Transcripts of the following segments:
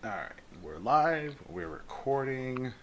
Alright, we're live, we're recording.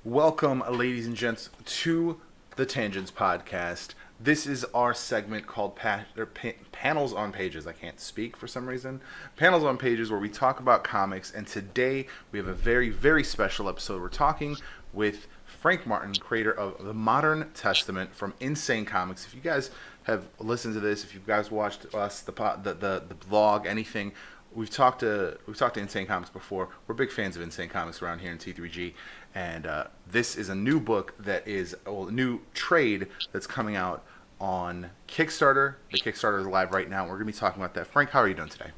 Welcome, ladies and gents, to the Tangents Podcast. This is our segment called Panels on Pages. I can't speak for some reason. Panels on Pages, where we talk about comics, and today we have a very, very special episode. We're talking with Frank Martin, creator of The Modern Testament from Insane Comics. If you guys have listened to this, if you guys watched us, the vlog, anything, we've talked to Insane Comics before. We're big fans of Insane Comics around here in T3G, and this is a new book that is a new trade that's coming out on Kickstarter. The Kickstarter is live right now. We're going to be talking about that. Frank, how are you doing today?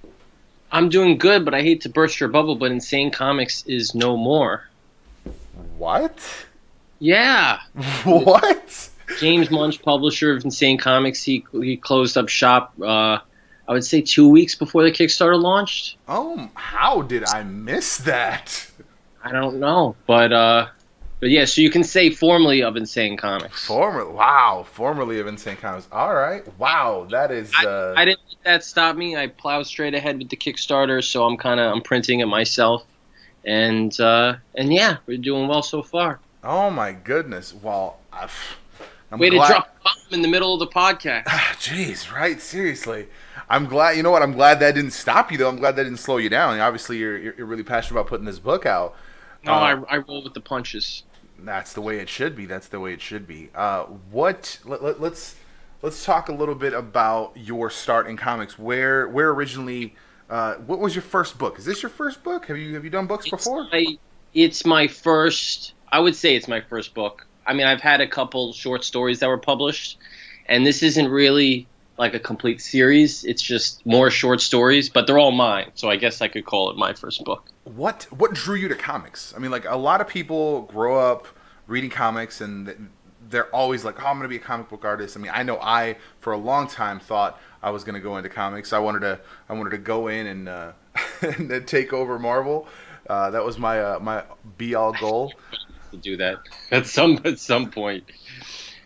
I'm doing good, but I hate to burst your bubble, but Insane Comics is no more. What? Yeah. What? James Munch, publisher of Insane Comics, he closed up shop, I would say 2 weeks before the Kickstarter launched. Oh, how did I miss that? I don't know, but yeah, so you can say formerly of Insane Comics. Formerly of Insane Comics. All right. Wow, that is... I didn't let that stop me. I plowed straight ahead with the Kickstarter, so I'm printing it myself. And yeah, we're doing well so far. Oh my goodness. Well, I'm Way glad... to drop a bomb in the middle of the podcast. Jeez, right? Seriously. I'm glad, you know what? I'm glad that didn't stop you, though. I'm glad that didn't slow you down. Obviously, you're really passionate about putting this book out. No, I roll with the punches. That's the way it should be. That's the way it should be. Let's talk a little bit about your start in comics. Where originally, what was your first book? Is this your first book? Have you done books before? It's my first. I would say it's my first book. I mean, I've had a couple short stories that were published, and this isn't really like a complete series. It's just more short stories, but they're all mine. So I guess I could call it my first book. What drew you to comics? I mean, like, a lot of people grow up reading comics and they're always like, oh, I'm going to be a comic book artist. I mean, I know for a long time thought I was going to go into comics. I wanted to go in and and take over Marvel. That was my be all goal. To do that at some point.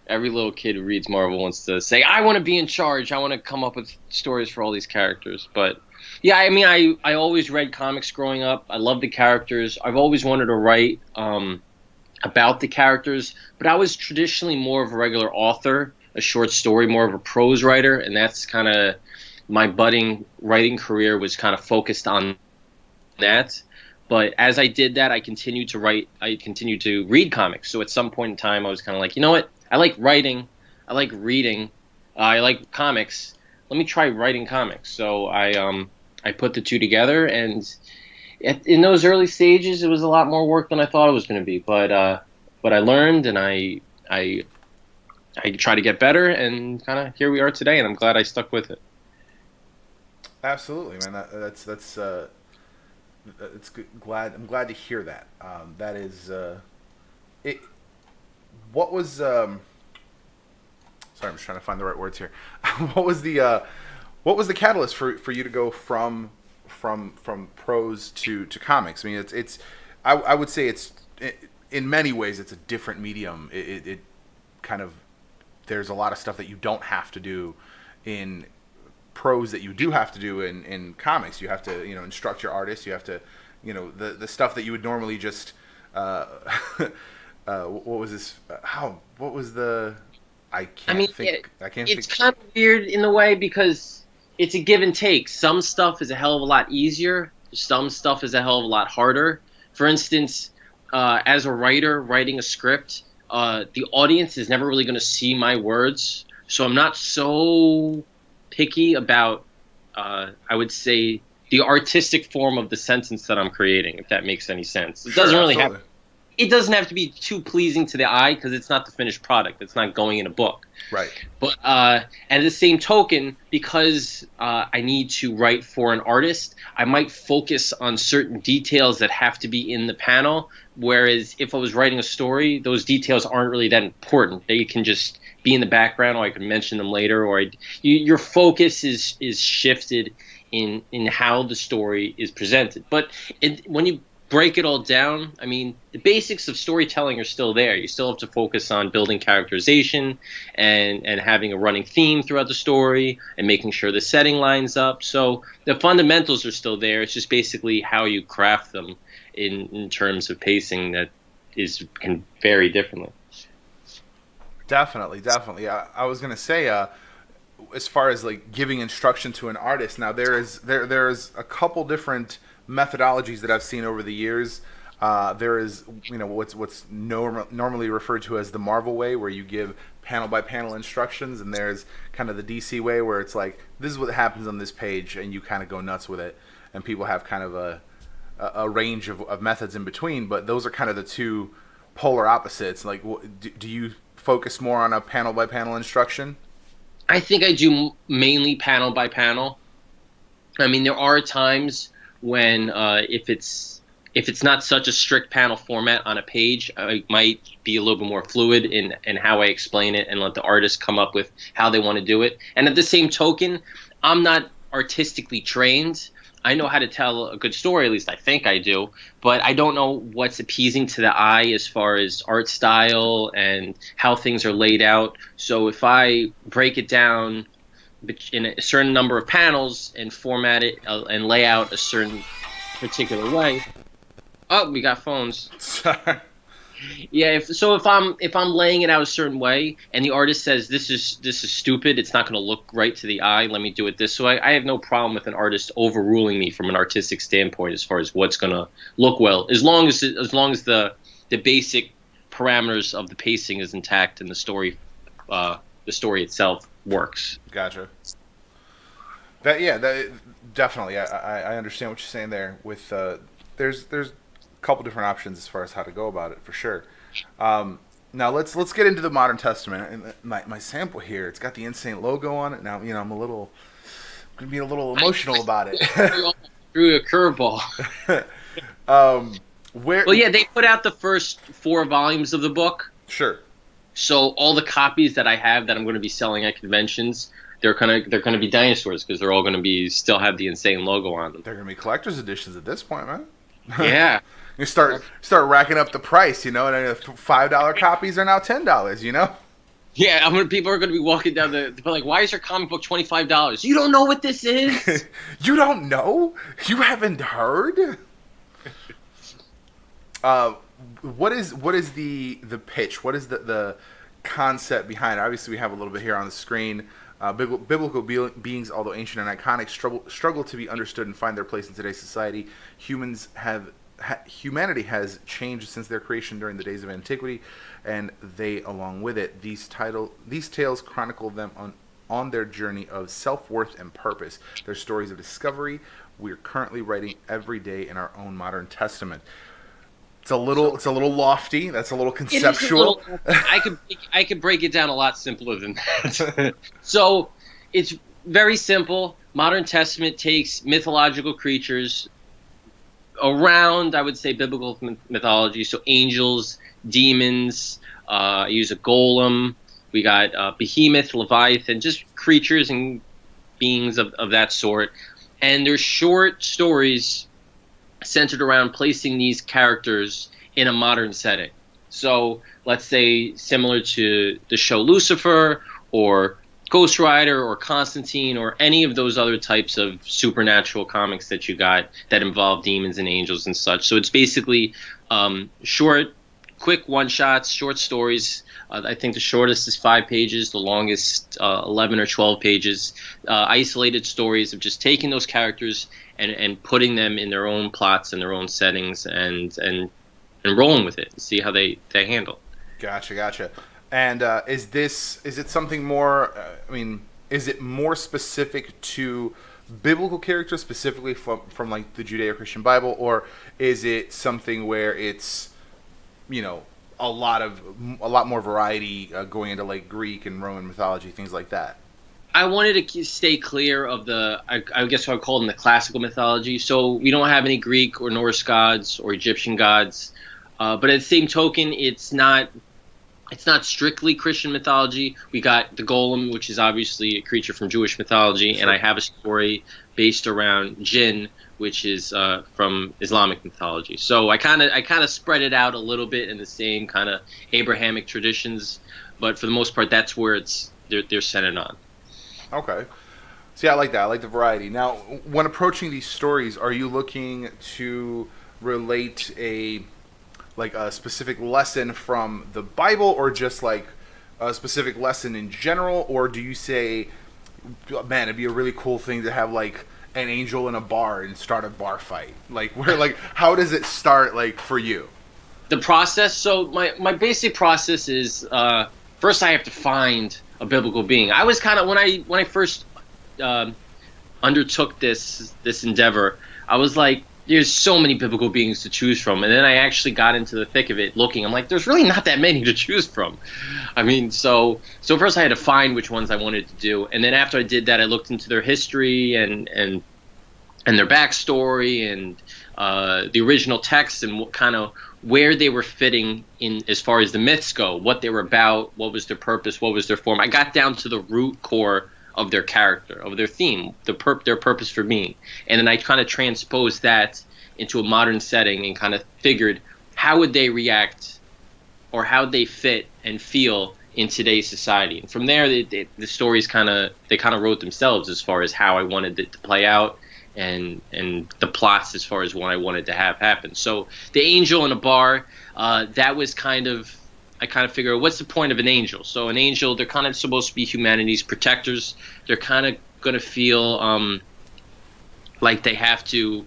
Every little kid who reads Marvel wants to say, I want to be in charge. I want to come up with stories for all these characters. But yeah, I mean, I always read comics growing up. I love the characters. I've always wanted to write about the characters, but I was traditionally more of a regular author, a short story, more of a prose writer, and that's kind of my budding writing career was kind of focused on that. But as I did that, I continued to write. I continued to read comics. So at some point in time, I was kind of like, you know what? I like writing. I like reading. I like comics. Let me try writing comics. So I put the two together, and in those early stages, it was a lot more work than I thought it was going to be. But I learned, and I try to get better, and kind of here we are today. And I'm glad I stuck with it. Absolutely, man. That's it's good. I'm glad to hear that. That is it. What was sorry, I'm just trying to find the right words here. What was the catalyst for you to go from prose to comics? I mean, it's I would say in many ways it's a different medium. It kind of, there's a lot of stuff that you don't have to do in prose that you do have to do in comics. You have to, instruct your artists. You have to, the stuff that you would normally just what was this? What was the? I can't think. It's kind of weird in a way because it's a give and take. Some stuff is a hell of a lot easier. Some stuff is a hell of a lot harder. For instance, as a writer writing a script, the audience is never really going to see my words, so I'm not so picky about, I would say, the artistic form of the sentence that I'm creating, if that makes any sense. It doesn't really have. It doesn't have to be too pleasing to the eye because it's not the finished product. It's not going in a book. Right. But at the same token, because I need to write for an artist, I might focus on certain details that have to be in the panel. Whereas if I was writing a story, those details aren't really that important. They can just be in the background, or I can mention them later. Or your focus is shifted in how the story is presented. But when you break it all down, I mean, the basics of storytelling are still there. You still have to focus on building characterization and having a running theme throughout the story and making sure the setting lines up. So the fundamentals are still there. It's just basically how you craft them in terms of pacing that can vary differently. Definitely. I was gonna say, as far as like giving instruction to an artist, now there's a couple different methodologies that I've seen over the years. There is, what's normally referred to as the Marvel way, where you give panel by panel instructions, and there's kind of the DC way, where it's like, this is what happens on this page, and you kind of go nuts with it, and people have kind of a range of methods in between, but those are kind of the two polar opposites. Like, do you focus more on a panel by panel instruction? I think I do mainly panel by panel. I mean, there are times when if it's not such a strict panel format on a page, I might be a little bit more fluid in how I explain it and let the artist come up with how they want to do it. And at the same token, I'm not artistically trained. I know how to tell a good story, at least I think I do, but I don't know what's appeasing to the eye as far as art style and how things are laid out. So if I break it down in a certain number of panels and format it and lay out a certain particular way. Oh, we got phones. Sorry. Yeah, if I'm laying it out a certain way and the artist says this is stupid, it's not going to look right to the eye, let me do it this way, I have no problem with an artist overruling me from an artistic standpoint as far as what's going to look well, as long as the basic parameters of the pacing is intact and the story itself works. Gotcha. That definitely. I understand what you're saying there. With there's a couple different options as far as how to go about it, for sure. Now let's get into the Modern Testament. And my sample here, it's got the Insane logo on it. Now I'm gonna be a little emotional about it. Threw a curveball. Well, yeah, they put out the first 4 volumes of the book. Sure. So all the copies that I have that I'm going to be selling at conventions, they're gonna be dinosaurs because they're all going to still have the Insane logo on them. They're going to be collector's editions at this point, man. Yeah. You start racking up the price, and $5 copies are now $10, Yeah, people are going to be walking down they're like, why is your comic book $25? You don't know what this is? You don't know? You haven't heard? What is the pitch? What is the concept behind it? Obviously, we have a little bit here on the screen. Biblical beings, although ancient and iconic, struggle to be understood and find their place in today's society. Humanity has changed since their creation during the days of antiquity, and they along with it. These tales chronicle them on their journey of self-worth and purpose. They're stories of discovery. We're currently writing every day in our own Modern Testament. It's a little lofty. That's a little conceptual. I could break it down a lot simpler than that. So it's very simple. Modern Testament takes mythological creatures around, I would say, biblical mythology. So angels, demons. I use a golem. We got behemoth, leviathan, just creatures and beings of that sort. And they're short stories centered around placing these characters in a modern setting. So let's say similar to the show Lucifer or Ghost Rider or Constantine or any of those other types of supernatural comics that you got that involve demons and angels and such. So it's basically short, quick one-shots, short stories. I think the shortest is 5 pages, the longest 11 or 12 pages. Isolated stories of just taking those characters and putting them in their own plots and their own settings and rolling with it and see how they handle. Gotcha. And is it something more? Is it more specific to biblical characters, specifically from like the Judeo-Christian Bible, or is it something where it's a lot more variety going into like Greek and Roman mythology, things like that? I wanted to stay clear of I guess what I call them the classical mythology. So we don't have any Greek or Norse gods or Egyptian gods, but at the same token, it's not strictly Christian mythology. We got the golem, which is obviously a creature from Jewish mythology, and I have a story based around jinn, which is from Islamic mythology. So I kind of spread it out a little bit in the same kind of Abrahamic traditions, but for the most part, that's where they're centered on. Okay. See, I like that. I like the variety. Now, when approaching these stories, are you looking to relate a specific lesson from the Bible, or just like a specific lesson in general, or do you say, man, it'd be a really cool thing to have like an angel in a bar and start a bar fight? Like, where, like, how does it start, like, for you? The process. So my basic process is first I have to find a biblical being. I was kind of when I first undertook this endeavor, I was like, there's so many biblical beings to choose from, and then I actually got into the thick of it looking. I'm like, there's really not that many to choose from. I mean, so first I had to find which ones I wanted to do, and then after I did that, I looked into their history and their backstory and the original text and what kind of where they were fitting in as far as the myths go, what they were about, what was their purpose, what was their form. I got down to the root core of their character, of their theme, their purpose for being. And then I kind of transposed that into a modern setting and kind of figured how would they react or how they fit and feel in today's society. And from there, the stories kind of wrote themselves as far as how I wanted it to play out and the plots as far as what I wanted to have happen. So the angel in a bar, that was I kind of figure, what's the point of an angel? So an angel, they're kind of supposed to be humanity's protectors. They're kind of going to feel like they have to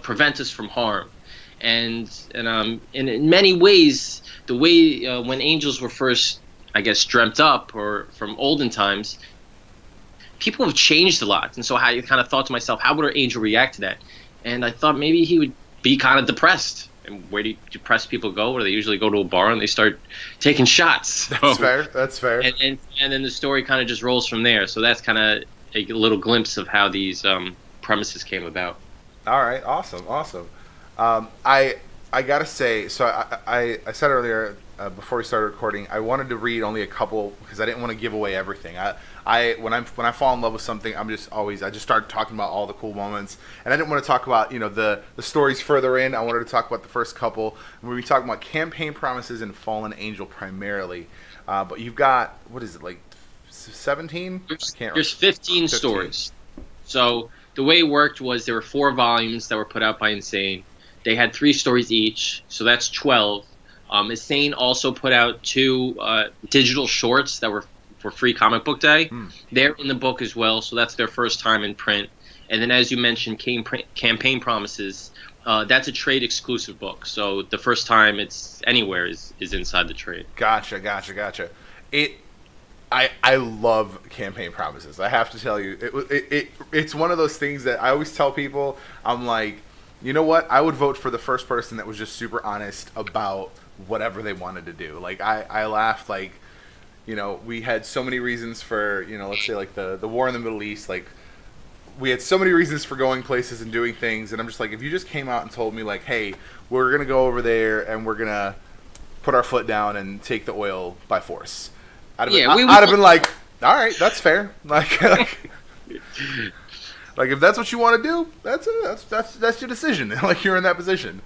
prevent us from harm. And in many ways, the way when angels were first, I guess, dreamt up, or from olden times, people have changed a lot. And so I kind of thought to myself, how would an angel react to that? And I thought maybe he would be kind of depressed. And where do depressed people go? Where they usually go to a bar and they start taking shots. So, That's fair. And then the story kind of just rolls from there. So that's kind of a little glimpse of how these premises came about. All right, awesome. I gotta say, so I said earlier before we started recording, I wanted to read only a couple because I didn't want to give away everything. When I fall in love with something, I just start talking about all the cool moments, and I didn't want to talk about the stories further in. I wanted to talk about the first couple. We'll be talking about Campaign Promises and Fallen Angel primarily, but you've got, what is it, like 17? There's 15 stories. So the way it worked was there were 4 volumes that were put out by Insane. They had 3 stories each, so that's 12. Insane also put out 2 digital shorts that were for Free Comic Book Day. They're in the book as well, so that's their first time in print. And then, as you mentioned, Campaign Promises, that's a trade exclusive book. So the first time it's anywhere is inside the trade. Gotcha. I love Campaign Promises. I have to tell you, it's one of those things that I always tell people. I'm like, you know what? I would vote for the first person that was just super honest about whatever they wanted to do. Like, I laughed, like, we had so many reasons for, let's say like the war in the Middle East. Like, we had so many reasons for going places and doing things. And I'm just like, if you just came out and told me like, hey, we're going to go over there and we're going to put our foot down and take the oil by force, I'd have been like, all right, that's fair. Like if that's what you want to do, that's your decision. Like, you're in that position.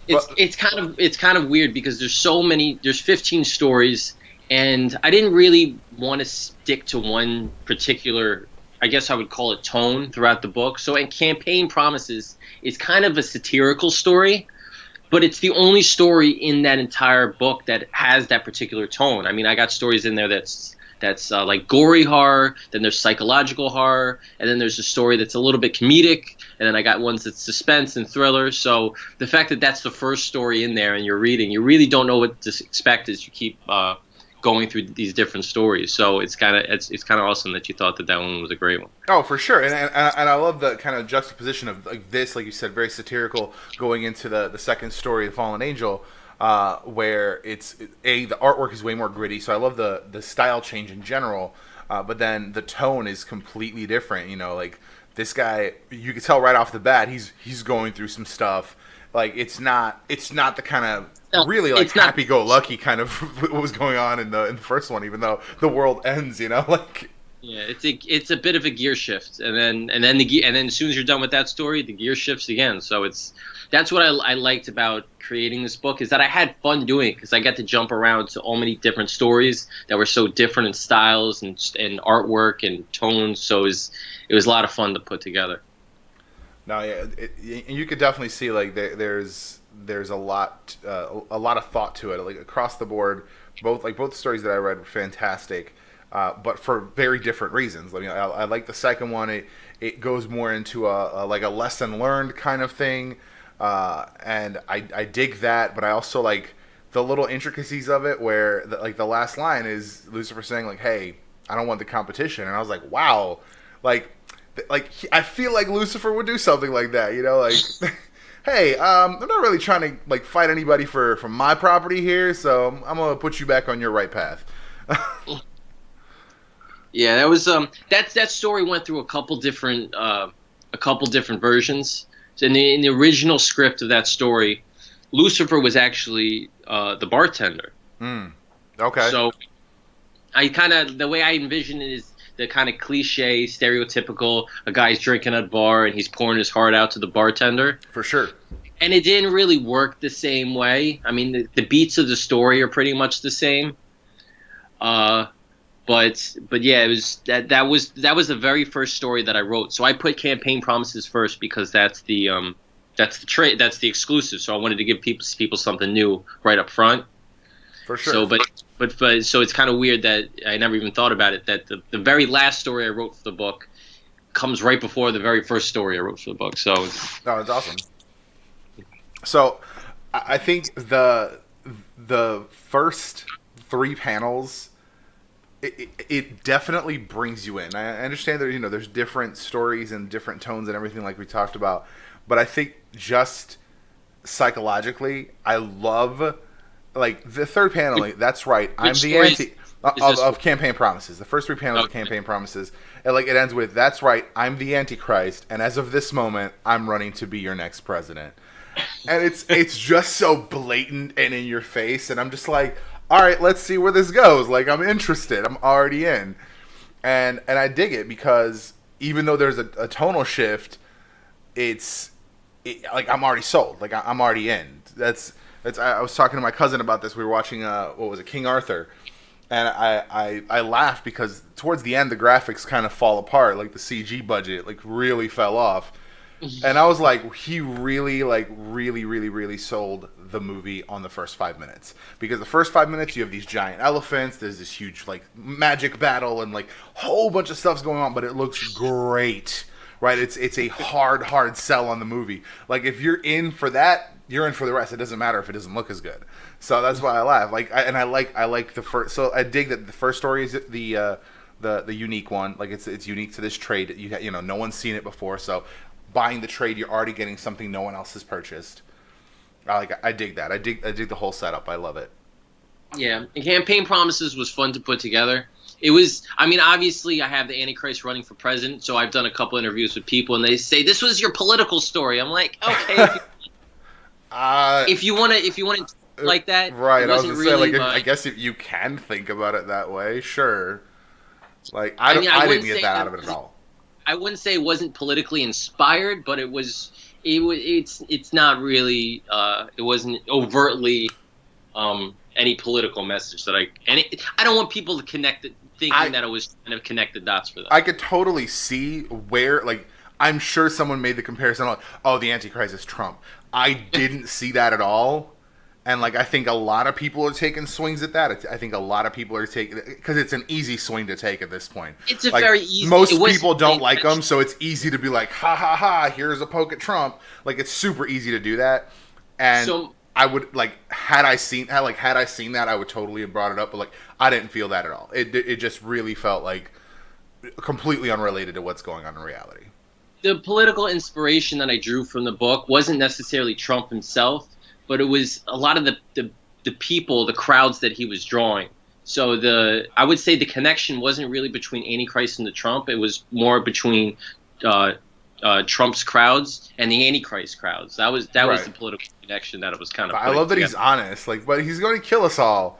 It's kind of weird because there's 15 stories, and I didn't really want to stick to one particular, I guess I would call it, tone throughout the book. So in Campaign Promises, it's kind of a satirical story, but it's the only story in that entire book that has that particular tone. I mean, I got stories in there that's like gory horror, then there's psychological horror, and then there's a story that's a little bit comedic, and then I got ones that's suspense and thriller. So the fact that that's the first story in there and you're reading, you really don't know what to expect as you keep going through these different stories. So it's kind of awesome that you thought that one was a great one. Oh, for sure. And I love the kind of juxtaposition of like this, like you said, very satirical, going into the second story, The Fallen Angel, where the artwork is way more gritty. So I love the style change in general, but then the tone is completely different. Like, this guy, you can tell right off the bat, he's going through some stuff. Like, it's not the kind of really like happy-go-lucky kind of what was going on in the first one, even though the world ends. Like, Yeah, it's a bit of a gear shift, and then as soon as you're done with that story, the gear shifts again. So that's what I liked about creating this book, is that I had fun doing it because I got to jump around to all many different stories that were so different in styles and artwork and tones. So it was a lot of fun to put together. No, yeah, you could definitely see like there's a lot of thought to it, like across the board. Both stories that I read were fantastic, but for very different reasons. I mean, I like the second one. It goes more into a like a lesson learned kind of thing, and I dig that. But I also like the little intricacies of it, where like the last line is Lucifer saying like, "Hey, I don't want the competition," and I was like, "Wow," like. I feel like Lucifer would do something like that, you know, like, hey, I'm not really trying to like fight anybody for my property here, so I'm gonna put you back on your right path. Yeah, that was that story went through a couple different versions. So in the original script of that story, Lucifer was actually the bartender. Okay. So the way I envision it is the kind of cliche, stereotypical, a guy's drinking at a bar and he's pouring his heart out to the bartender. For sure. And it didn't really work the same way. I mean, the beats of the story are pretty much the same. But yeah, it was that was the very first story that I wrote. So I put Campaign Promises first because that's the exclusive. So I wanted to give people something new right up front. For sure. So, but so it's kind of weird that I never even thought about it. That the very last story I wrote for the book comes right before the very first story I wrote for the book. So, no, it's awesome. So, I think the first 3 panels, it definitely brings you in. I understand that there's different stories and different tones and everything like we talked about, but I think just psychologically, I love. Like the third panel, like, that's right. I'm the anti of Campaign Promises. The first 3 panels of Campaign Promises, and like it ends with, "That's right. I'm the Antichrist, and as of this moment, I'm running to be your next president." And it's just so blatant and in your face, and I'm just like, all right, let's see where this goes. Like I'm interested. I'm already in, and I dig it because even though there's a tonal shift, like I'm already sold. Like I'm already in. I was talking to my cousin about this. We were watching what was it, King Arthur, and I laughed because towards the end the graphics kind of fall apart. Like the CG budget like really fell off, and I was like, he really really sold the movie on the first 5 minutes, because the first 5 minutes you have these giant elephants. There's this huge like magic battle and like whole bunch of stuff's going on, but it looks great. Right? It's a hard sell on the movie. Like if you're in for that, you're in for the rest. It doesn't matter if it doesn't look as good. So that's why I laugh. I like the first. So I dig that the first story is the unique one. Like it's unique to this trade. You know no one's seen it before. So buying the trade, you're already getting something no one else has purchased. I dig that. I dig the whole setup. I love it. Yeah, and Campaign Promises was fun to put together. It was, I mean, obviously I have the Antichrist running for president, so I've done a couple interviews with people, and they say, this was your political story. I'm like, okay, if you want to like that. Right, I was going to say, like, I guess if you can think about it that way, sure. Like, I didn't get that out of it at all. I wouldn't say it wasn't politically inspired, but it's not really, it wasn't overtly any political message that I don't want people to connect it, thinking that it was kind of connect the dots for them. I could totally see where, like, I'm sure someone made the comparison, like, oh, the Antichrist is Trump. I didn't see that at all. And, like, I think a lot of people are taking swings at that. I think a lot of people are taking, because it's an easy swing to take at this point. It's a very easy. Most people don't like him, so it's easy to be like, ha ha ha, here's a poke at Trump. Like, it's super easy to do that. And I would, like, had I seen that, I would totally have brought it up. But, like, I didn't feel that at all. It just really felt like completely unrelated to what's going on in reality. The political inspiration that I drew from the book wasn't necessarily Trump himself, but it was a lot of the people, the crowds that he was drawing. So I would say the connection wasn't really between Antichrist and the Trump. It was more between Trump's crowds and the Antichrist crowds. That was the political connection that it was kind of. I love that he's honest. Like, but he's going to kill us all.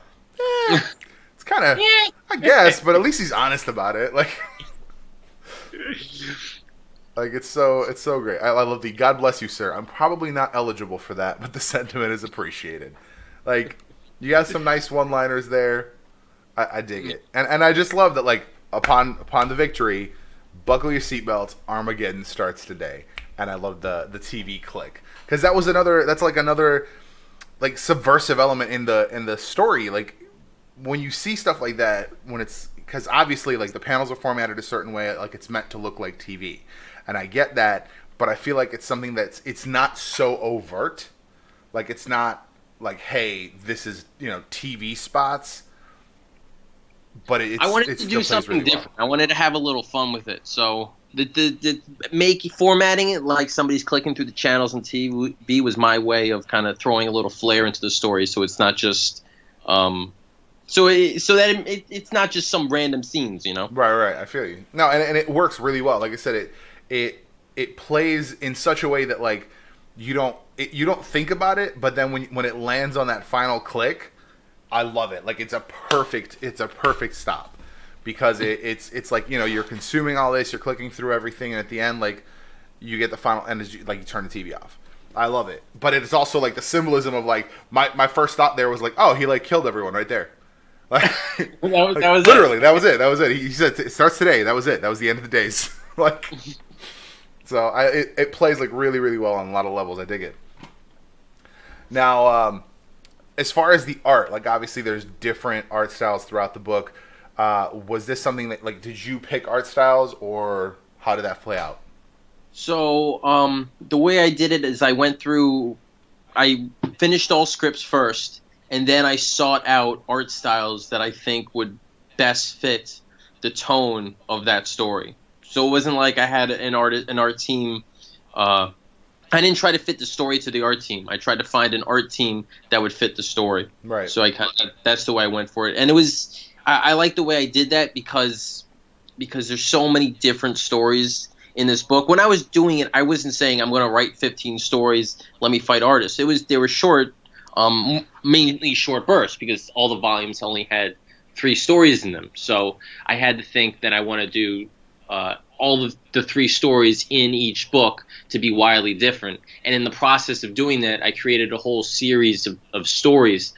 It's kind of, Yeah. I guess, but at least he's honest about it. Like it's so great. I love the God bless you, sir. I'm probably not eligible for that, but the sentiment is appreciated. Like, you got some nice one-liners there. I dig it, and I just love that. Like, upon the victory, buckle your seatbelts. Armageddon starts today, and I love the TV click, because that's like another like subversive element in the story. Like, when you see stuff like that, when it's, because obviously like the panels are formatted a certain way, like it's meant to look like TV, and I get that, but I feel like it's something it's not so overt. Like, it's not like, hey, this is TV spots. But I wanted to do something really different. Well. I wanted to have a little fun with it. So the formatting it like somebody's clicking through the channels on TV was my way of kind of throwing a little flair into the story. So it's not just it's not just some random scenes, Right. I feel you. No, and it works really well. Like I said, it plays in such a way that like you don't think about it, but then when it lands on that final click, I love it. Like, it's a perfect stop, because it's like, you're consuming all this, you're clicking through everything, and at the end, like, you get the final end, like, you turn the TV off. I love it. But it's also like the symbolism of like my first thought there was like, oh, he like killed everyone right there. Like, that was literally it. That was it. He said it starts today. That was it. That was the end of the days. Like, so it plays like really, really well on a lot of levels. I dig it. Now, as far as the art, like, obviously there's different art styles throughout the book. Was this something that, like, did you pick art styles, or how did that play out? So the way I did it is I finished all scripts first, and then I sought out art styles that I think would best fit the tone of that story. So it wasn't like I had an art team. I didn't try to fit the story to the art team. I tried to find an art team that would fit the story. Right. So that's the way I went for it. And it was, I like the way I did that because there's so many different stories in this book. When I was doing it, I wasn't saying I'm going to write 15 stories, let me fight artists. They were short, mainly short bursts, because all the volumes only had 3 stories in them. So I had to think that I want to do all of the 3 stories in each book to be wildly different. And in the process of doing that, I created a whole series of stories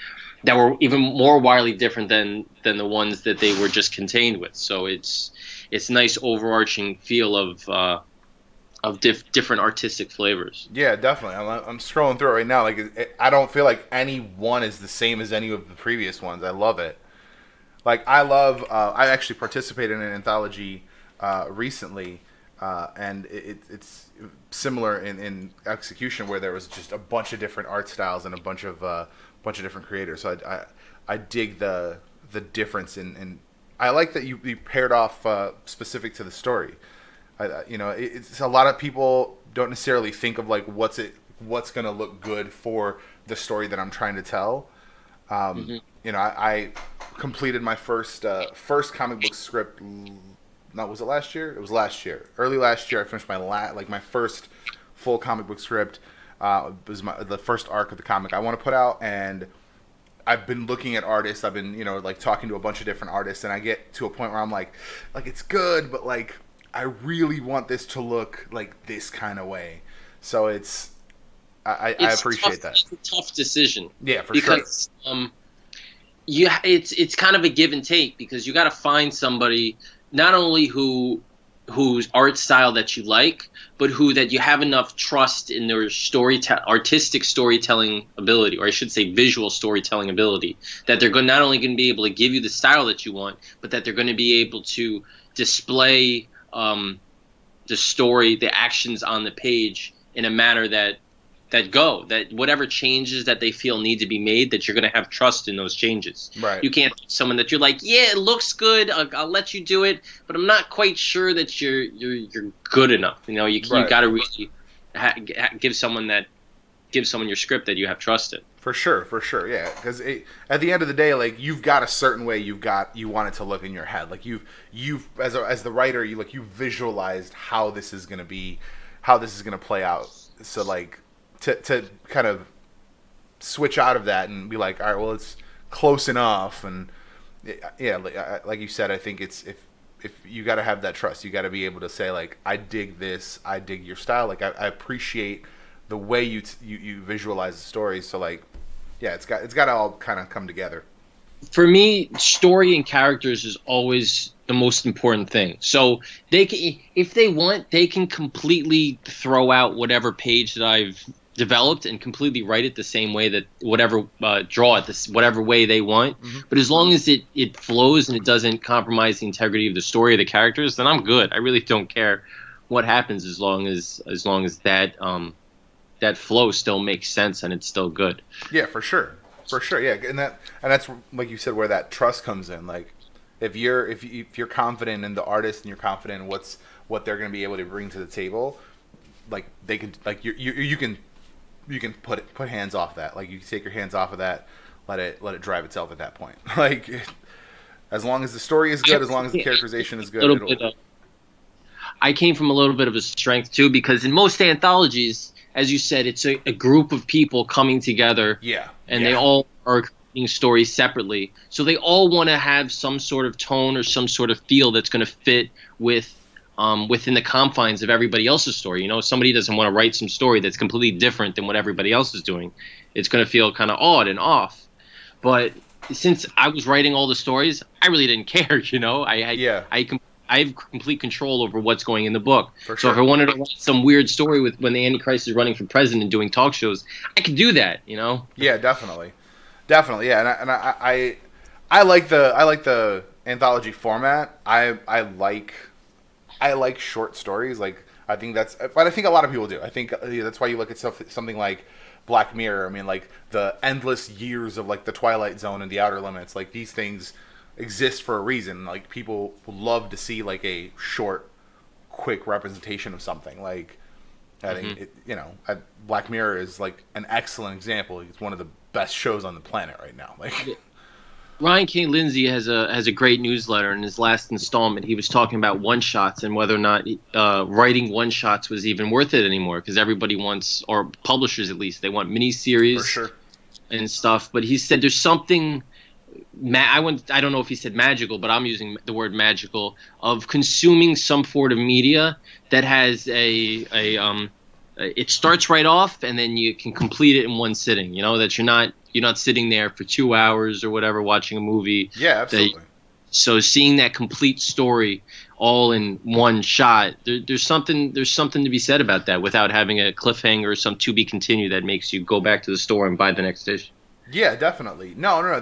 that were even more wildly different than the ones that they were just contained with. So it's a nice overarching feel of different artistic flavors. Yeah, definitely. I'm scrolling through it right now. Like, I don't feel like any one is the same as any of the previous ones. I love it. Like, I actually participated in an anthology recently, and it's similar in execution, where there was just a bunch of different art styles and a bunch of different creators. So I dig the difference in I like that you paired off specific to the story. It's a lot of people don't necessarily think of like what's going to look good for the story that I'm trying to tell. I completed my first comic book script. No, was it last year? It was last year. Early last year, I finished my first full comic book script. It was the first arc of the comic I want to put out, and I've been looking at artists. I've been, like, talking to a bunch of different artists, and I get to a point where I'm like it's good, but like I really want this to look like this kind of way. So I appreciate that. It's a tough decision. Yeah, for sure. Because it's kind of a give and take, because you got to find somebody not only whose art style that you like, but that you have enough trust in their artistic storytelling ability, or I should say visual storytelling ability, that they're not only going to be able to give you the style that you want, but that they're going to be able to display the story, the actions on the page in a manner that whatever changes that they feel need to be made, that you're going to have trust in those changes. Right. You can't someone that you're like, yeah, it looks good, I'll let you do it, but I'm not quite sure that you're good enough. You got to really give someone your script that you have trust in. For sure, yeah. Because at the end of the day, like, you've got a certain way you want it to look in your head. Like, you've as the writer, you visualized how this is going to play out. So, like, to kind of switch out of that and be like, all right, well, it's close enough, and Yeah, like you said, I think it's if you got to have that trust, you got to be able to say like, I dig this, I dig your style, like I appreciate the way you visualize the stories. So like, yeah, it's got to all kind of come together. For me, story and characters is always the most important thing. So they can, if they want, they can completely throw out whatever page that I've developed and completely write it the same way that whatever draw it this whatever way they want. Hmm. But as long as it flows and it doesn't compromise the integrity of the story or the characters, then I'm good. I really don't care what happens as long as that flow still makes sense and it's still good. Yeah, for sure. For sure, yeah, and that's like you said, where that trust comes in. Like, if you're confident in the artist and you're confident in what they're going to be able to bring to the table, like they can, like you can put hands off that. Like, you can take your hands off of that, let it drive itself at that point. Like, as long as the story is good, as long as the characterization is good, I came from a little bit of a strength too, because in most anthologies, as you said, it's a group of people coming together. Yeah. And they all are creating stories separately. So they all want to have some sort of tone or some sort of feel that's going to fit within the confines of everybody else's story. You know, if somebody doesn't want to write some story that's completely different than what everybody else is doing, it's going to feel kind of odd and off. But since I was writing all the stories, I really didn't care. You know, I have complete control over what's going in the book. For so sure. if I wanted to write some weird story with when the Antichrist is running for president and doing talk shows, I could do that, you know? Yeah, definitely, yeah, and I like the anthology format. I like short stories. Like, I think but I think a lot of people do. I think that's why you look at something like Black Mirror. I mean, like the endless years of like the Twilight Zone and the Outer Limits. Like, these things exist for a reason. Like, people love to see like a short, quick representation of something. Like, I think Black Mirror is like an excellent example. It's one of the best shows on the planet right now. Like, Ryan K. Lindsay has a great newsletter. In his last installment, he was talking about one shots and whether or not writing one shots was even worth it anymore, because everybody wants, or publishers at least, they want miniseries for sure. and stuff. But he said there's something. I don't know if he said magical, but I'm using the word magical, of consuming some form of media that has it starts right off and then you can complete it in one sitting. You know, that you're not sitting there for 2 hours or whatever watching a movie. Yeah, absolutely. So seeing that complete story all in one shot, there's something to be said about that, without having a cliffhanger or some to be continued that makes you go back to the store and buy the next issue. Yeah, definitely. No.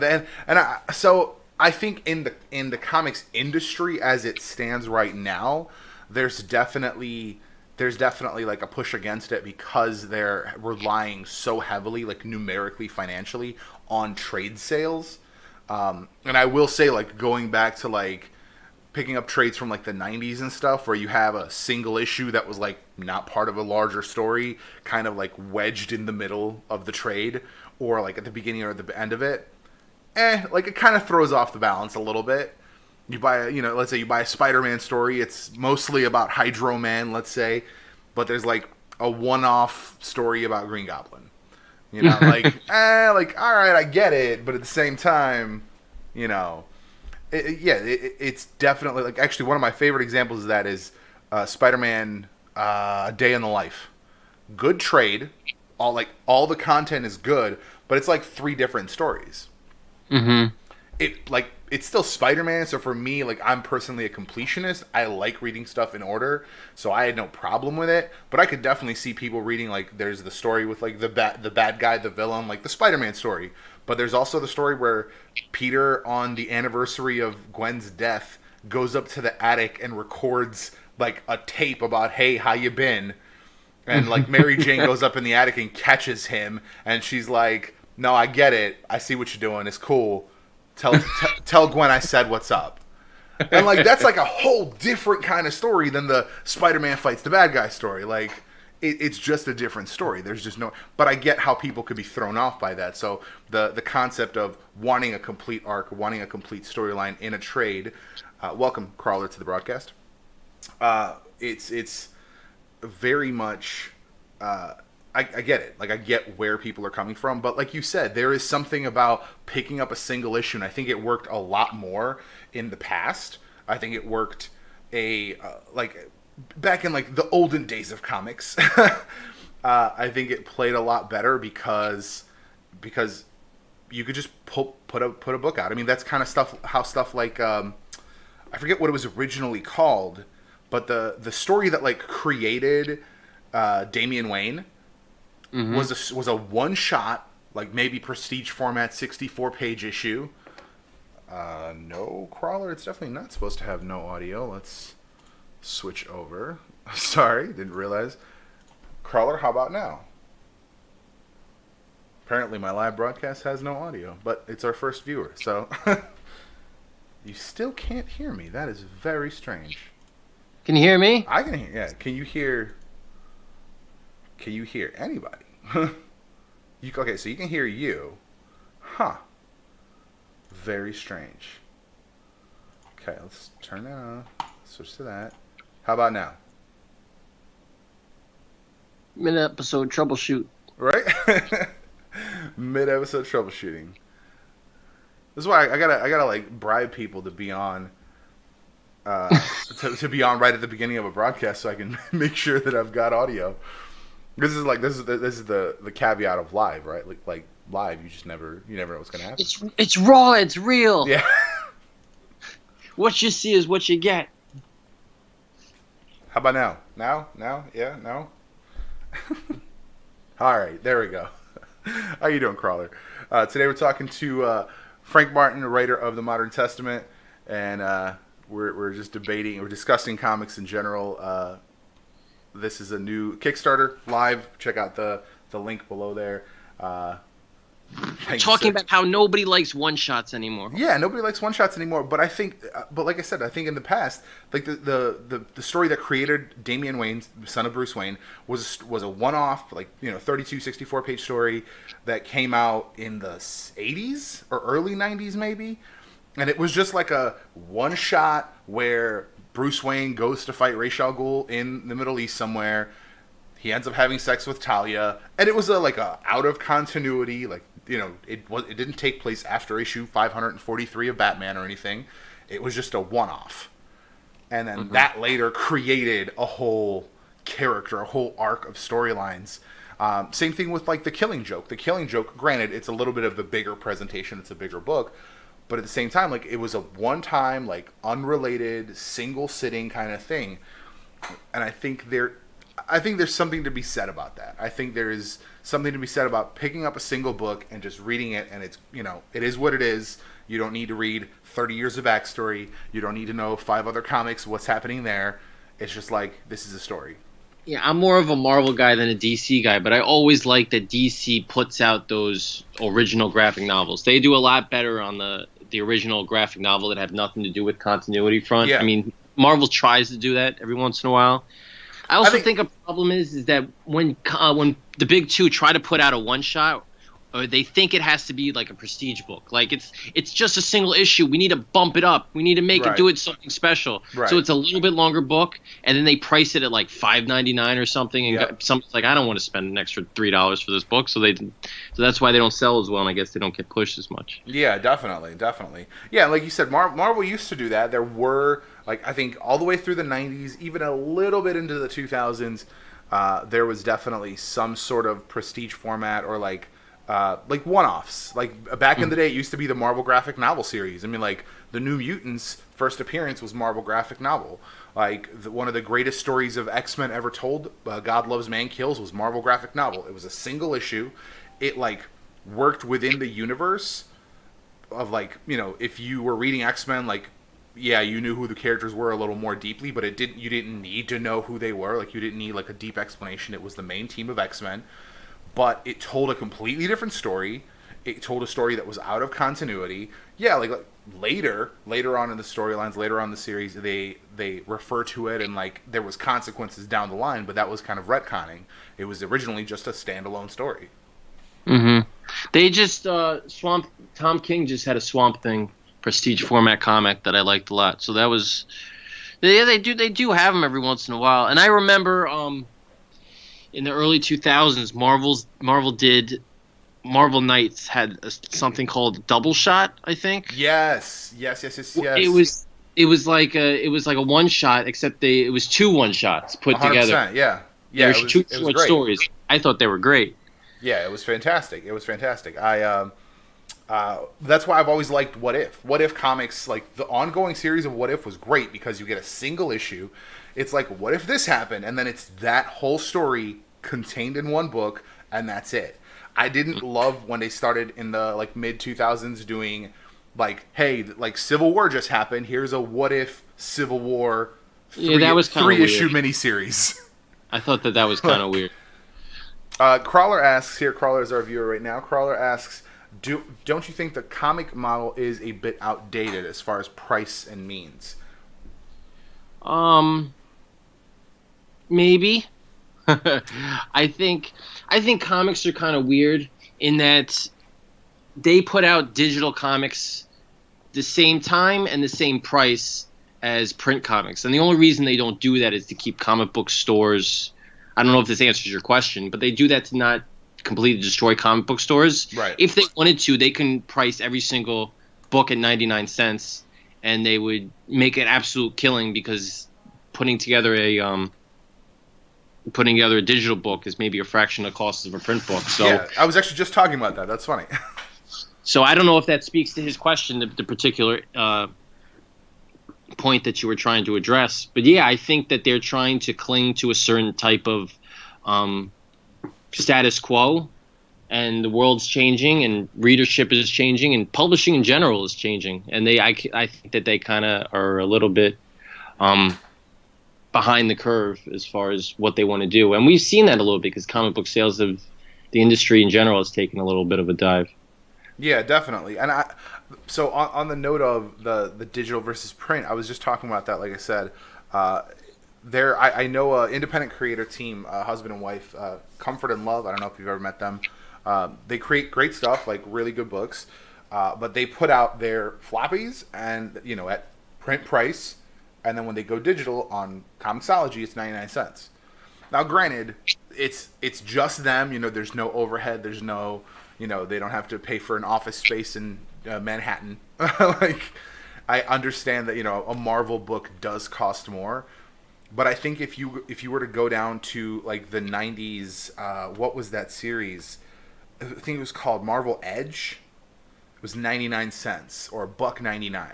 So I think in the comics industry as it stands right now, there's definitely like a push against it, because they're relying so heavily, like numerically, financially, on trade sales. And I will say, like, going back to like picking up trades from like the 90s and stuff, where you have a single issue that was like not part of a larger story, kind of like wedged in the middle of the trade, or like at the beginning or the end of it, like it kind of throws off the balance a little bit. You buy, let's say you buy a Spider-Man story, it's mostly about Hydro Man, let's say, but there's like a one-off story about Green Goblin. Like, like, all right, I get it, but at the same time, it's definitely, like, actually one of my favorite examples of that is Spider-Man A Day in the Life. Good trade. All the content is good, but it's like 3 different stories. Mm-hmm. It's still Spider-Man, so for me, like, I'm personally a completionist. I like reading stuff in order, so I had no problem with it. But I could definitely see people reading, like, there's the story with like the bad guy, the villain, like the Spider-Man story. But there's also the story where Peter, on the anniversary of Gwen's death, goes up to the attic and records like a tape about, hey, how you been? And like Mary Jane goes up in the attic and catches him, and she's like, no, I get it. I see what you're doing. It's cool. Tell Gwen I said what's up. And like, that's like a whole different kind of story than the Spider-Man fights the bad guy story. Like, it's just a different story. There's just no. But I get how people could be thrown off by that. So the concept of wanting a complete arc, wanting a complete storyline in a trade. Welcome, Crawler, to the broadcast. It's very much. I get it. Like, I get where people are coming from. But like you said, there is something about picking up a single issue, and I think it worked a lot more in the past. I think it worked like back in like the olden days of comics. I think it played a lot better because you could just put a book out. I mean, that's kind of stuff like I forget what it was originally called, but the story that like created Damian Wayne was a one shot, like maybe prestige format 64-page issue. No, Crawler, it's definitely not supposed to have no audio. Let's switch over. Sorry, didn't realize. Crawler, how about now? Apparently my live broadcast has no audio, but it's our first viewer, so you still can't hear me. That is very strange. Can you hear me? I can hear. Yeah. Can you hear anybody? Okay, so you can hear you. Huh. Very strange. Okay, let's turn that on. Switch to that. How about now? Mid-episode troubleshoot. Right? Mid-episode troubleshooting. This is why I gotta like bribe people to be on to be on right at the beginning of a broadcast so I can make sure that I've got audio. This is the caveat of live, right? Like live, you never know what's gonna happen. It's raw, it's real. Yeah. What you see is what you get. How about now? Now? Yeah, no? All right, there we go. How you doing, Crawler? Today we're talking to Frank Martin, the writer of the Modern Testament, and we're just debating, we're discussing comics in general. This is a new Kickstarter live. Check out the link below there. Talking about how nobody likes one-shots anymore. Yeah, nobody likes one-shots anymore. But I think, like I said, I think in the past, like the story that created Damian Wayne, son of Bruce Wayne, was a one-off, like 32, 64-page story that came out in the 80s or early 90s maybe, and it was just like a one-shot where Bruce Wayne goes to fight Ra's al Ghul in the Middle East somewhere. He ends up having sex with Talia, and it was a out of continuity, like it didn't take place after issue 543 of Batman or anything. It was just a one-off, and then that later created a whole character, a whole arc of storylines. Same thing with like the Killing Joke. The Killing Joke, granted, it's a little bit of the bigger presentation. It's a bigger book, but at the same time, like it was a one-time, like unrelated, single-sitting kind of thing, and I think there's something to be said about that. I think there is something to be said about picking up a single book and just reading it, and it's it is what it is. You don't need to read 30 years of backstory. You don't need to know 5 other comics, what's happening there. It's just like, this is a story. Yeah, I'm more of a Marvel guy than a DC guy, but I always like that DC puts out those original graphic novels. They do a lot better on the original graphic novel that have nothing to do with continuity front. Yeah. I mean, Marvel tries to do that every once in a while. I also think a problem is that when the big two try to put out a one shot, or they think it has to be like a prestige book, like it's just a single issue. We need to bump it up. We need to make it do it something special. Right. So it's a little bit longer book, and then they price it at like $5.99 or something. And something's like, I don't want to spend an extra $3 for this book, so that's why they don't sell as well, and I guess they don't get pushed as much. Yeah, definitely. Yeah, like you said, Marvel used to do that. There were, like, I think all the way through the 90s, even a little bit into the 2000s, there was definitely some sort of prestige format or like one-offs. Like back in the day, it used to be the Marvel graphic novel series. I mean, like the New Mutants' first appearance was Marvel graphic novel. Like one of the greatest stories of X-Men ever told, God Loves Man Kills, was Marvel graphic novel. It was a single issue. It like worked within the universe of like, if you were reading X-Men, like, yeah, you knew who the characters were a little more deeply, but you didn't need to know who they were. Like, you didn't need like a deep explanation. It was the main team of X-Men, but it told a completely different story. It told a story that was out of continuity. Yeah, like later on in the storylines, later on in the series, they refer to it and like there was consequences down the line, but that was kind of retconning. It was originally just a standalone story. They just Tom King just had a Swamp Thing prestige format comic that I liked a lot. So that was, they do have them every once in a while. And I remember in the early 2000s, Marvel Knights had something called Double Shot, I think. Yes. It was like a one shot, except it was two one shots put together. 100%. Yeah. There Yeah. were two It was short great. stories. I thought they were great. Yeah, it was fantastic. That's why I've always liked What If. What If comics, like the ongoing series of What If, was great because you get a single issue. It's like, what if this happened? And then it's that whole story contained in one book, and that's it. I didn't love when they started in the like mid 2000s doing like, hey, like Civil War just happened. Here's a What If Civil War That was kind of three issue weird. miniseries. I thought that was kind of weird. Crawler asks here. Crawler is our viewer right now. Crawler asks, don't you think the comic model is a bit outdated as far as price and means? Maybe. I think comics are kind of weird in that they put out digital comics the same time and the same price as print comics. And the only reason they don't do that is to keep comic book stores. I don't know if this answers your question, but they do that to not completely destroy comic book stores. Right. If they wanted to, they can price every single book at 99 cents and they would make an absolute killing because putting together a digital book is maybe a fraction of the cost of a print book. So yeah, I was actually just talking about that. That's funny. So I don't know if that speaks to his question, the particular point that you were trying to address. But yeah, I think that they're trying to cling to a certain type of status quo, and the world's changing, and readership is changing, and publishing in general is changing. And I think that they kind of are a little bit behind the curve as far as what they want to do. And we've seen that a little bit because comic book sales of the industry in general has taken a little bit of a dive. Yeah, definitely. And so on the note of the digital versus print, I was just talking about that. Like I said, I know an independent creator team, husband and wife, Comfort and Love. I don't know if you've ever met them. They create great stuff, like really good books, but they put out their floppies and at print price, and then when they go digital on Comixology, it's 99 cents. Now, granted, it's just them. There's no overhead. There's no they don't have to pay for an office space in Manhattan. Like, I understand that a Marvel book does cost more, but I think if you were to go down to like the 90s, what was that series? I think it was called Marvel Edge. It was 99 cents or $1.99.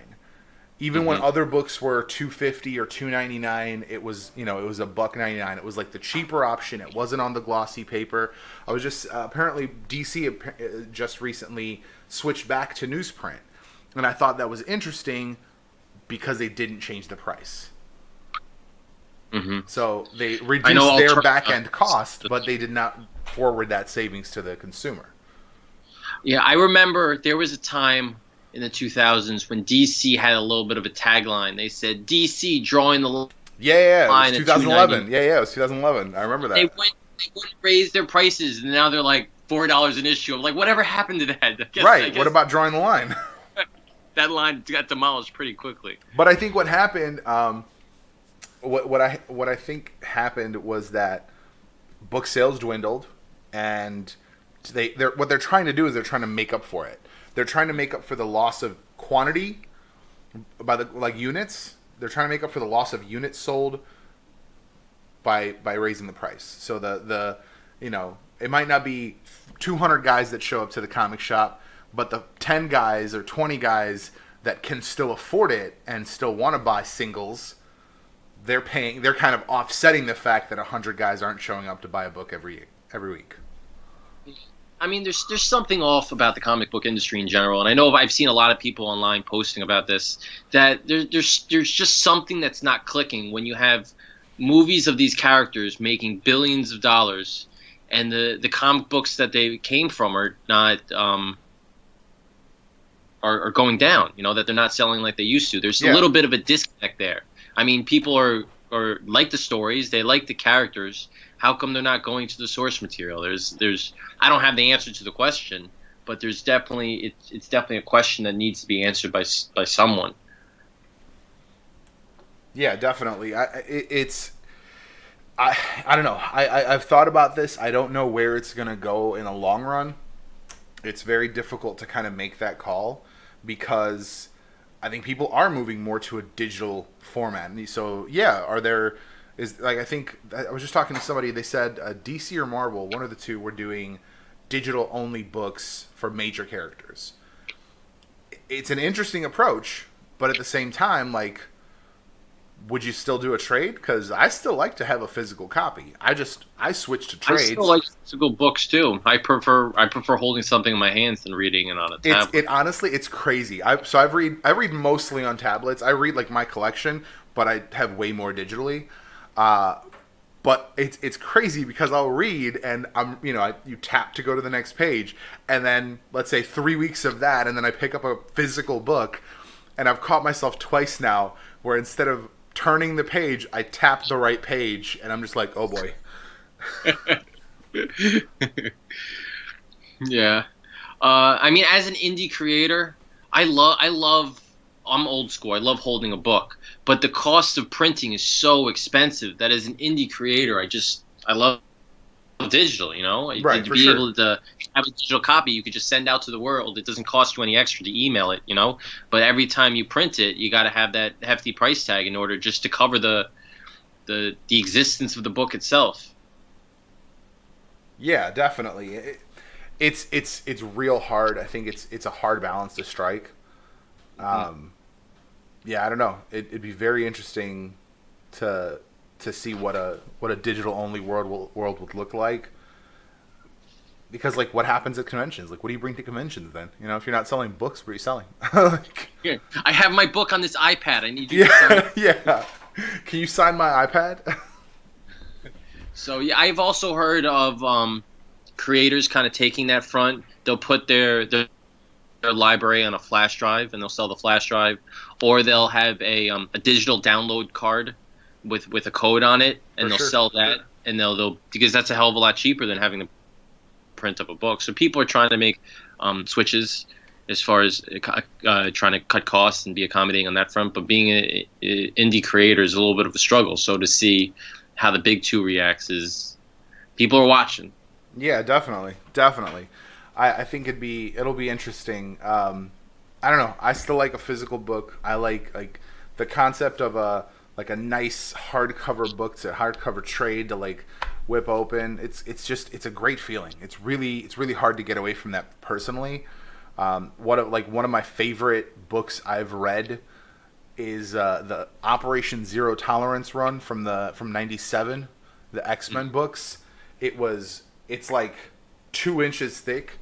Even when other books were $2.50 or $2.99, it was $1.99. It was like the cheaper option. It wasn't on the glossy paper. I was just apparently DC just recently switched back to newsprint, and I thought that was interesting because they didn't change the price. Mm-hmm. So they reduced their back end cost, but they did not forward that savings to the consumer. Yeah, I remember there was a time in the 2000s when DC had a little bit of a tagline. They said DC drawing the line. Yeah, it was 2011. Yeah, it was 2011. I remember that. They wouldn't raise their prices, and now they're like $4 an issue. I'm like, whatever happened to that? I guess, What about drawing the line? That line got demolished pretty quickly. But I think what happened, what I think happened was that book sales dwindled, and what they're trying to do is they're trying to make up for it. They're trying to make up for the loss of quantity by the units. They're trying to make up for the loss of units sold by raising the price. So it might not be 200 guys that show up to the comic shop, but the 10 guys or 20 guys that can still afford it and still want to buy singles, they're kind of offsetting the fact that 100 guys aren't showing up to buy a book every week. I mean, there's something off about the comic book industry in general, and I know I've seen a lot of people online posting about this, that there's just something that's not clicking when you have movies of these characters making billions of dollars, and the comic books that they came from are not are going down. That they're not selling like they used to. There's a little bit of a disconnect there. I mean, people are like the stories, they like the characters. How come they're not going to the source material? There's I don't have the answer to the question, but there's definitely it's definitely a question that needs to be answered by someone. Yeah, definitely. I don't know. I've thought about this. I don't know where it's gonna go in the long run. It's very difficult to kind of make that call because I think people are moving more to a digital format. And so yeah, are there is like I think I was just talking to somebody. They said DC or Marvel, one of the two, were doing digital only books for major characters. It's an interesting approach, but at the same time, like, would you still do a trade? Because I still like to have a physical copy. I switched to I still trades. like physical books too. I prefer holding something in my hands than reading it on a tablet. It honestly, it's crazy. I read mostly on tablets. I read like my collection, but I have way more digitally. Uh, but it's crazy because I'll read and you tap to go to the next page, and then let's say 3 weeks of that, and then I pick up a physical book, and I've caught myself twice now where instead of turning the page, I tap the right page, and I'm just like, oh boy. Yeah. I mean, as an indie creator, I love. I'm old school. I love holding a book, but the cost of printing is so expensive that as an indie creator, I love digital. Right, To for be sure. able to have a digital copy, you could just send out to the world. It doesn't cost you any extra to email it. But every time you print it, you got to have that hefty price tag in order just to cover the existence of the book itself. Yeah, definitely. It's real hard. I think it's a hard balance to strike. Um, yeah, I don't know. It'd be very interesting to see what a digital only world would look like. Because like, what happens at conventions? Like, what do you bring to conventions then? If you're not selling books, what are you selling? Like, Here, I have my book on this iPad. I need you to sign. yeah, yeah. Can you sign my iPad? So yeah, I've also heard of creators kind of taking that front. They'll put their library on a flash drive, and they'll sell the flash drive, or they'll have a digital download card with a code on it, and For they'll sure. sell that, and they'll because that's a hell of a lot cheaper than having to print up a book. So people are trying to make switches as far as trying to cut costs and be accommodating on that front. But being an indie creator is a little bit of a struggle. So to see how the big two reacts is people are watching. Yeah, definitely, definitely. I think it'll be interesting. I don't know. I still like a physical book. I like the concept of a nice hardcover book to hardcover trade to like whip open. It's a great feeling. It's really hard to get away from that personally. One of my favorite books I've read is the Operation Zero Tolerance run from '97, the X-Men books. It's like 2 inches thick.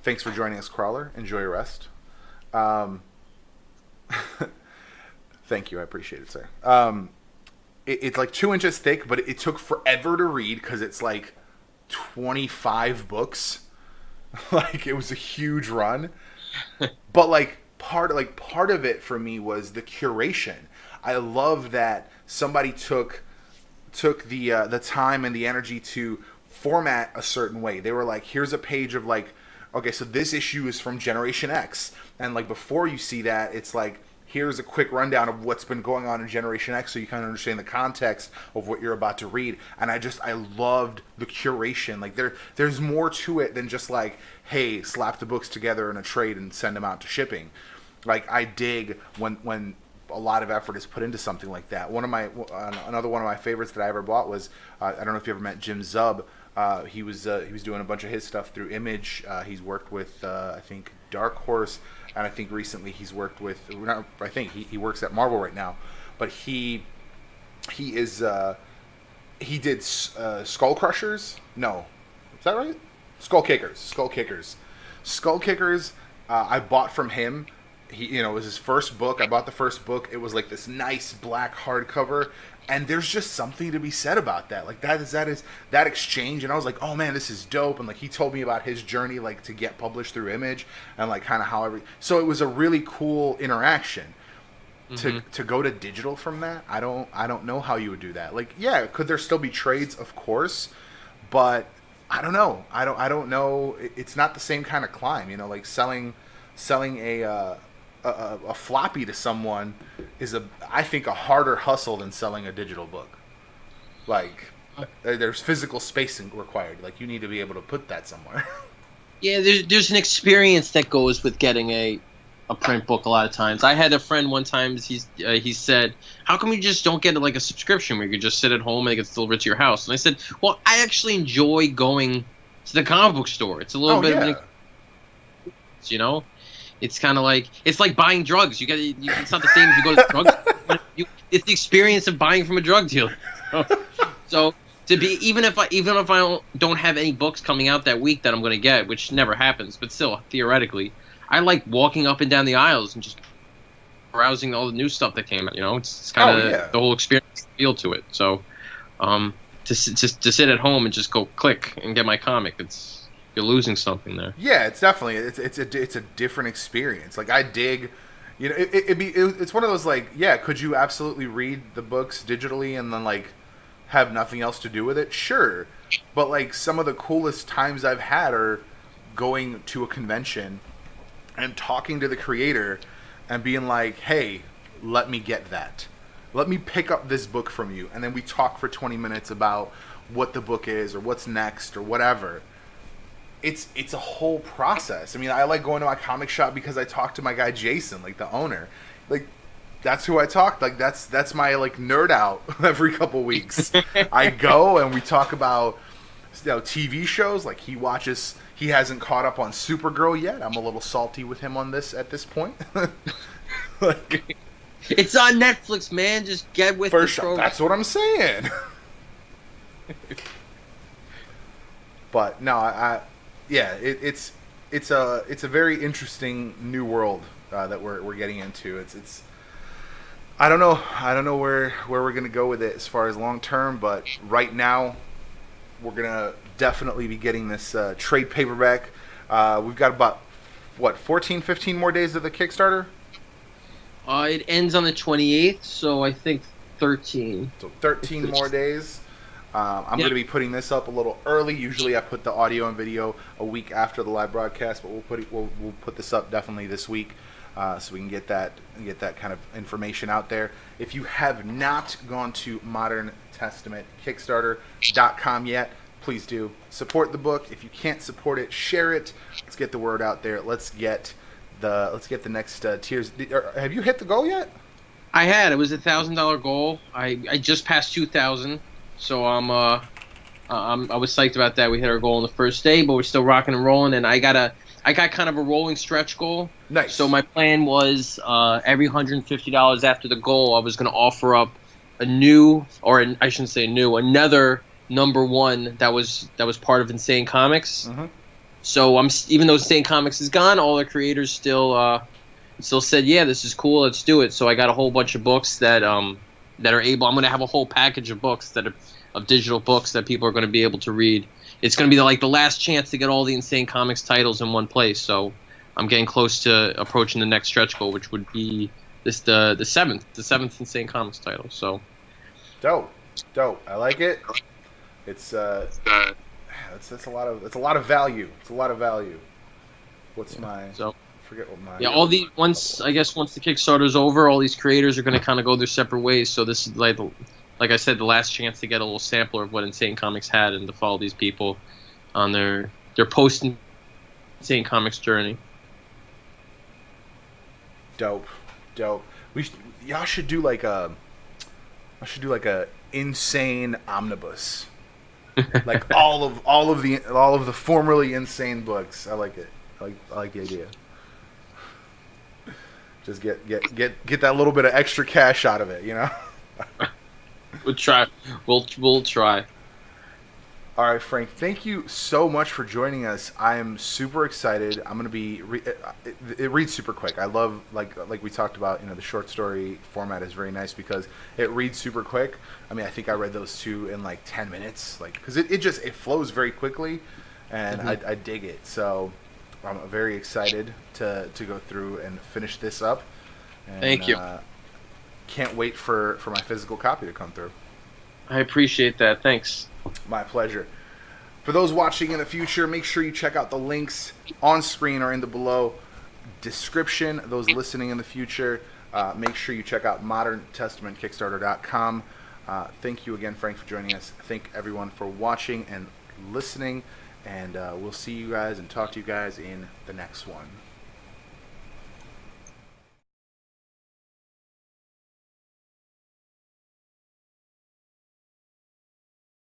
Thanks for joining us, Crawler. Enjoy your rest. Um, Thank you, I appreciate it, sir. It's like 2 inches thick, but it took forever to read because it's like 25 books. Like, it was a huge run. But like part of it for me was the curation. I love that somebody took the time and the energy to format a certain way. They were like, here's a page of like, okay, so this issue is from Generation X, and like before you see that, it's like, here's a quick rundown of what's been going on in Generation X, so you kind of understand the context of what you're about to read. And I loved the curation. Like there's more to it than just like, hey, slap the books together in a trade and send them out to shipping. Like, I dig when a lot of effort is put into something like that. Another one of my favorites that I ever bought was I don't know if you ever met Jim Zub. He was doing a bunch of his stuff through Image. He's worked with I think Dark Horse, and I think recently he's worked with. I think he works at Marvel right now, but he is he did Skull Crushers. No, is that right? Skull Kickers. Skull Kickers. Skull Kickers. I bought from him. It was his first book. I bought the first book. It was like this nice black hardcover, and there's just something to be said about that. Like that exchange, and I was like, oh man, this is dope. And like, he told me about his journey, like, to get published through Image, and like kind of so it was a really cool interaction. To go to digital from that, I don't know how you would do that. Like, yeah, could there still be trades? Of course, but I don't know. I don't know. It's not the same kind of climb. Like selling a floppy to someone is I think a harder hustle than selling a digital book. Like, there's physical spacing required. Like you need to be able to put that somewhere. Yeah, there's an experience that goes with getting a print book a lot of times. I had a friend one time, he said, how come you just don't get like a subscription where you could just sit at home and it gets delivered to your house? And I said, well, I actually enjoy going to the comic book store. It's a little bit of an, you know, it's kind of like, it's like buying drugs. It's not the same as you go to the drugs. It's the experience of buying from a drug dealer. So to be, even if I don't have any books coming out that week that I'm going to get, which never happens, but still theoretically, I like walking up and down the aisles and just browsing all the new stuff that came out. You know, it's kind of the whole experience feel to it. So, to sit at home and just go click and get my comic, you're losing something there. Yeah, it's definitely it's a different experience. Like I dig, you know, it's one of those like, yeah, could you absolutely read the books digitally and then like have nothing else to do with it? Sure, but like some of the coolest times I've had are going to a convention and talking to the creator and being like, hey, let me get that. Let me pick up this book from you. And then we talk for 20 minutes about what the book is or what's next or whatever. It's a whole process. I mean, I like going to my comic shop because I talk to my guy Jason, like the owner. Like that's who I talk. Like that's my like nerd out every couple weeks. I go and we talk about, you know, TV shows. Like he hasn't caught up on Supergirl yet. I'm a little salty with him on this at this point. Like, it's on Netflix, man. Just get with the program. That's what I'm saying. But no, it's a very interesting new world that we're getting into. It's I don't know where we're gonna go with it as far as long term, but right now we're gonna definitely be getting this trade paperback. We've got about 15 more days of the Kickstarter. It ends on the 28th, so I think 13. So 13 more days. I'm going to be putting this up a little early. Usually I put the audio and video a week after the live broadcast, but we'll put this up definitely this week, so we can get that kind of information out there. If you have not gone to Modern Testament Kickstarter.com yet, please do support the book. If you can't support it, share it. Let's get the word out there. Let's get the next tiers. Have you hit the goal yet? I had. It was $1,000 goal. I just passed 2,000, so I was psyched about that. We hit our goal on the first day, but we're still rocking and rolling. And I got kind of a rolling stretch goal. Nice. So my plan was every $150 after the goal, I was going to offer up another number one that was part of Insane Comics. Mm-hmm. So even though Insane Comics is gone, all the creators still said, yeah, this is cool, let's do it. So I got a whole bunch of books that are able. I'm going to have a whole package of books of digital books that people are going to be able to read. It's going to be the last chance to get all the Insane Comics titles in one place. So I'm getting close to approaching the next stretch goal, which would be the seventh Insane Comics title. So dope. I like it. It's a lot of value. It's a lot of value. Forget what my once the Kickstarter's over, all these creators are going to kind of go their separate ways. So this is like I said, the last chance to get a little sampler of what Insane Comics had and to follow these people on their post Insane Comics journey. Dope. Y'all should do like a insane omnibus. Like all of the formerly insane books. I like it. I like the idea. Just get that little bit of extra cash out of it, you know. We'll try. We'll try. All right, Frank. Thank you so much for joining us. I am super excited. I'm gonna be. It reads super quick. I love like we talked about. You know, the short story format is very nice because it reads super quick. I mean, I think I read those two in like 10 minutes. Like, because it flows very quickly, and I dig it. So I'm very excited to go through and finish this up. And, thank you. Can't wait for my physical copy to come through. I appreciate that. Thanks. My pleasure. For those watching in the future, make sure you check out the links on screen or in the below description. Those listening in the future, make sure you check out ModernTestamentKickstarter.com. Thank you again, Frank, for joining us. Thank everyone for watching and listening, and we'll see you guys and talk to you guys in the next one.